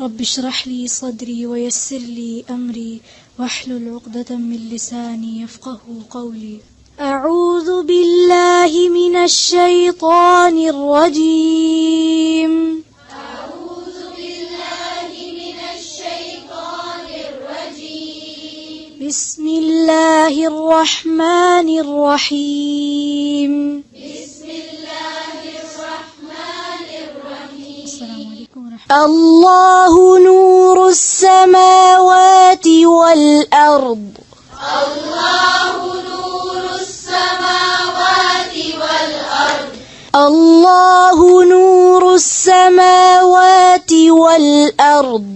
رب اشرح لي صدري ويسر لي أمري واحلل عقدة من لساني يفقه قولي. أعوذ بالله من الشيطان الرجيم. أعوذ بالله من الشيطان الرجيم. بسم الله الرحمن الرحيم. بسم الله الرحمن الرحيم. السلام عليكم ورحمة الله. الله نور السماوات والأرض. الله نور السماوات والأرض. الله نور السماوات والأرض.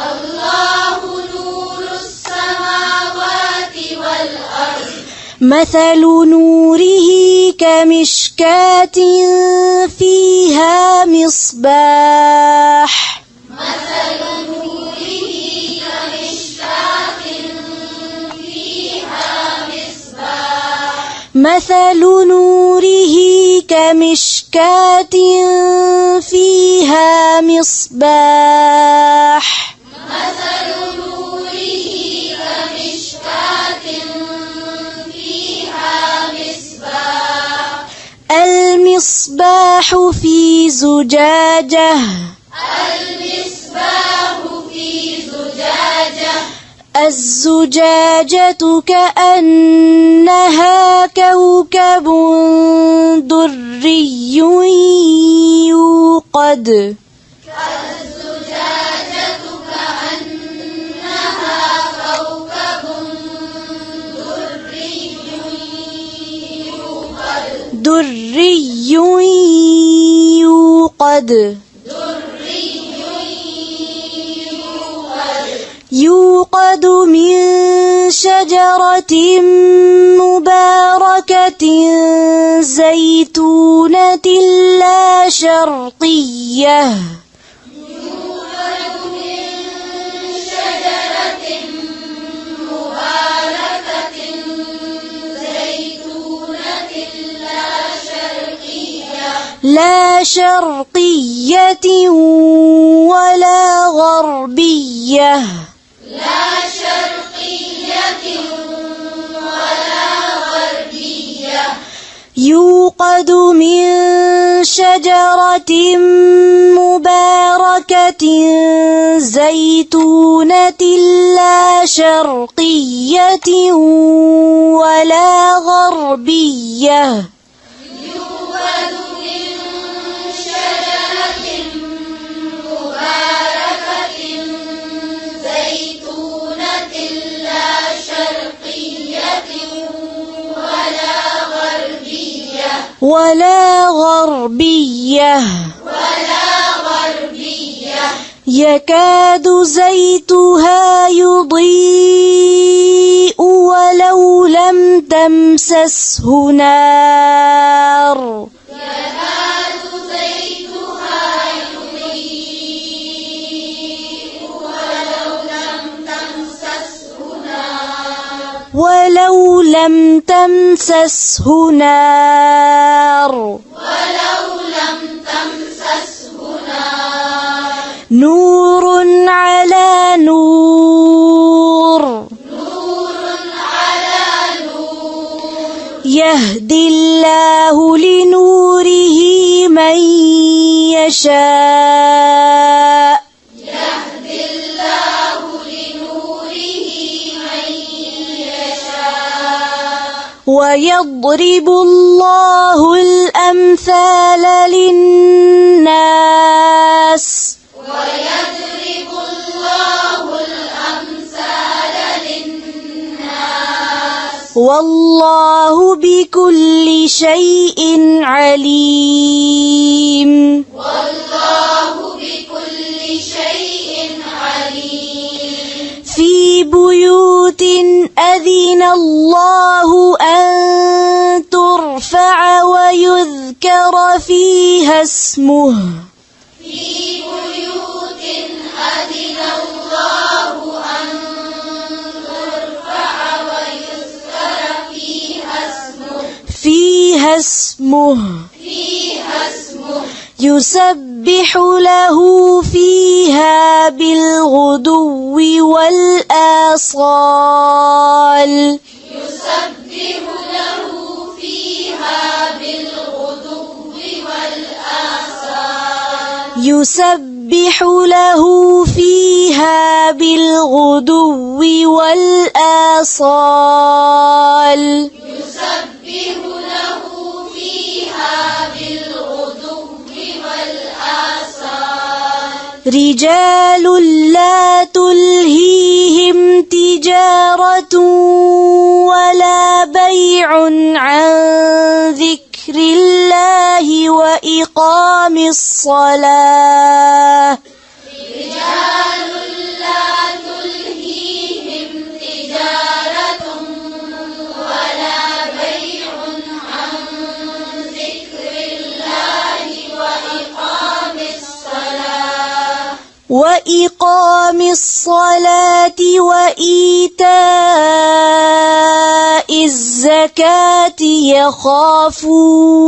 الله نور السماوات والأرض. مثل نوره كمشكاة فيها مصباح. مثل نوره كمشكاة فيها مصباح. مثل نوره كمشكاة فيها مصباح. مثل نوره كمشكاة فيها مصباح. المصباح في زجاجة. المصباح في زجاجة. الزجاجة كأنها كوكب دري يوقد. الزجاجة كأنها كوكب دري يوقد. دري يوقد. يوقد من شجرة مباركة زيتونة لا شرقية. يوقد من شجرة مباركة زيتونة لا شرقية ولا غربية. لا شرقية ولا غربية. يوقد من شجرة مباركة زيتونة لا شرقية ولا غربية. يوقد من شجرة مباركة زيتونة لا شرقية ولا غربية. ولا غربية. ولا غربية. يكاد زيتها يضيء ولو لم تمسسه نار. يكاد زيتها يضيء ولو لم تمسسه نار. ولو لم تمسسه نار. ولو لم تمسسه نار. نور على نور. نور على نور. يهدي الله لنوره من يشاء. يهدي الله لنوره من يشاء. ويضرب الله الأمثال للناس. ويضرب الله الأمثال للناس. والله بكل شيء عليم. والله بكل شيء عليم. في بيوت أذن الله أن ترفع ويذكر فيها اسمه. في بيوت أذن الله أن ترفع ويذكر فيها اسمه. فيها اسمه. فيها اسمه. يسبح له فيها بالغدو والآصال يسبح له فيها بالغدو والآصال يسبح له فيها بالغدو والآصال يسبح له فيها بالغدو والآصال رجال لا تلهيهم تجارة ولا بيع عن ذكر الله وإقام الصلاة رجال لا تلهيهم تجارة ولا بيع عن ذكر الله وإقام الصلاة وإيتاء الزكاة يخافون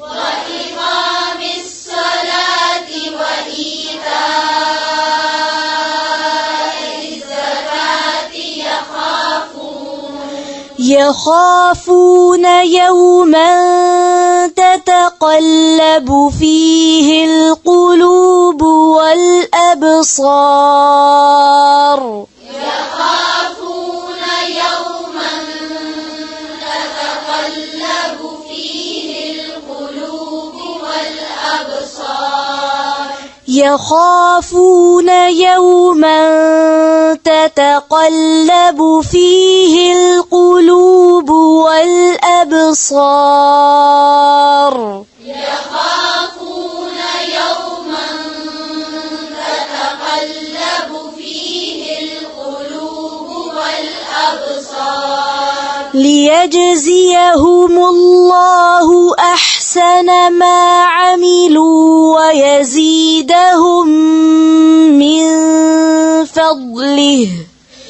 وإقام الصلاة وإيتاء الزكاة يخافون يوما تتقلب فيه القلوب والأبصار يخافون يوما تتقلب فيه القلوب والأبصار يخافون يوما تتقلب فيه القلوب والأبصار يخافون يوما تتقلب فيه القلوب والأبصار ليجزيهم الله أحسن ما عملوا ويزيدهم من فضله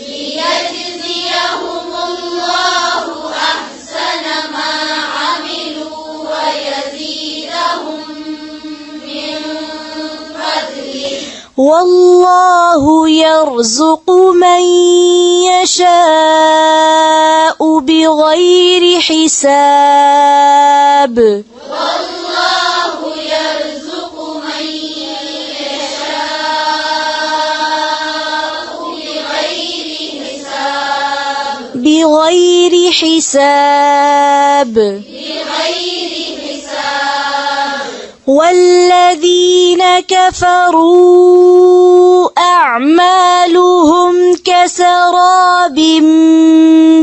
ليجزيهم الله أحسن ما عملوا ويزيدهم من فضله والله يرزق من يشاء بغير حساب والله يرزق من يشاء بغير حساب والذين كفروا أعمالهم كسراب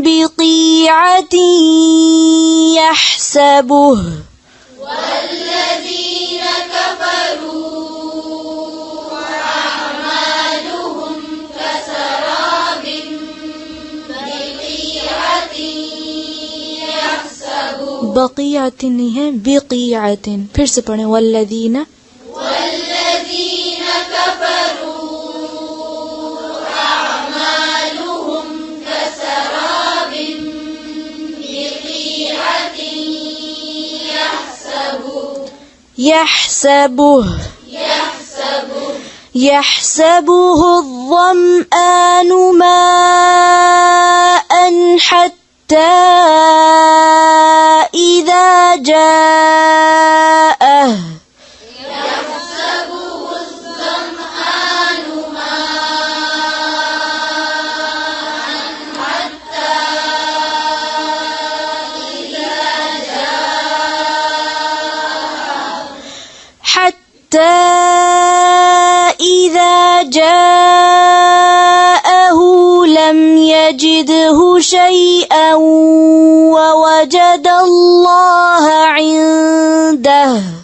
بقيعة يحسبه والذين كفروا أعمالهم كسراب بقيعة يحسبه بقيعة नहीं है بقيعة फिर से पढ़ें والذين كفروا أعمالهم كسراب بقيعة يحسبه الظمآن ماء حتى إذا جاءه حتى إذا جاءه لم يجده شيئا ووجد الله عنده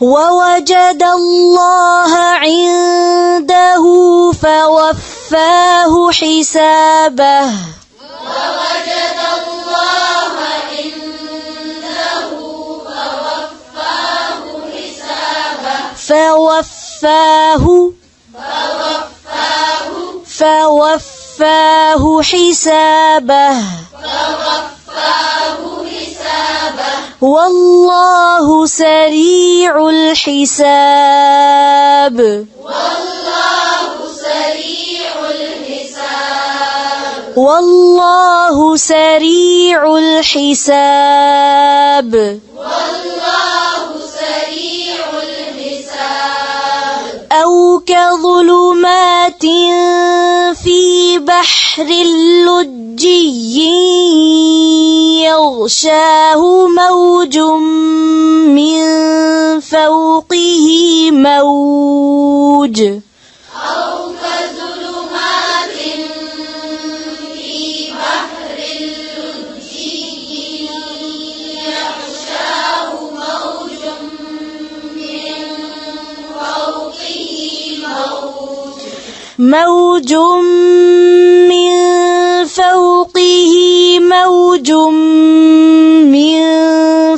ووجد الله عنده فوفاه حسابه ووجد الله عنده فوفاه فوفاه حسابه والله سريع الحساب والله سريع الحساب أو كظلمات في بحر لجي يغشاه موج من فوقه موج موج من فوقه موج من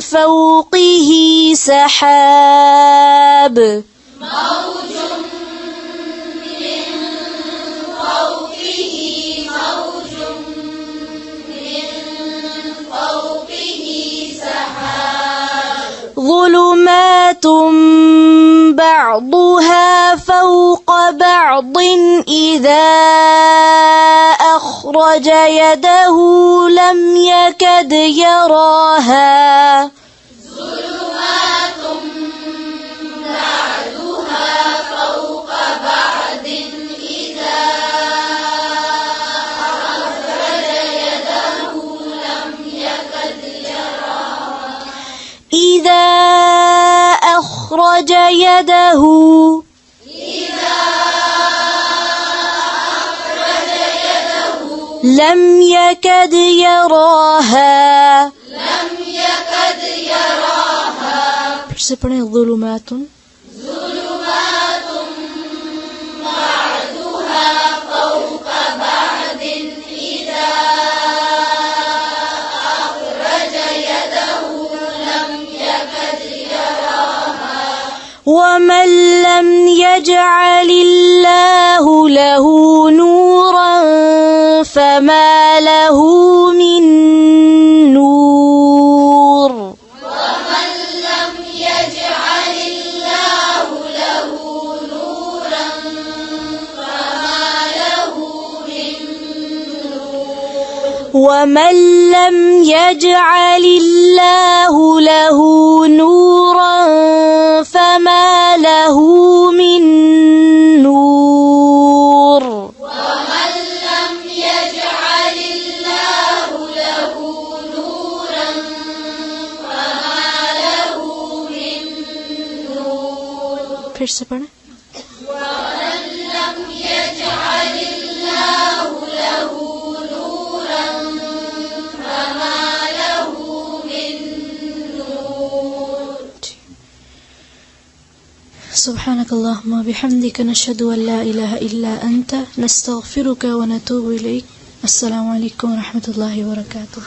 فوقه سحاب ظلمات بعضها فوق بعض إذا أخرج يده لم يكد يراها إذا أخرج يده لم يكد يراها फिर से पढ़ें ظلمات ومن لم يجعل الله له نورا فما له من نور ومن لم يجعل الله له نورا فما له من نور ومن لم يجعل الله له نورا فما له من نور ومن لم يجعل الله له نورا فما له من نور फिर से पढ़ें ومن لم يجعل الله له نورا فما له من نور سبحانك اللهم وبحمدك نشهد أن لا إله إلا أنت نستغفرك ونتوب إليك. السلام عليكم ورحمة الله وبركاته.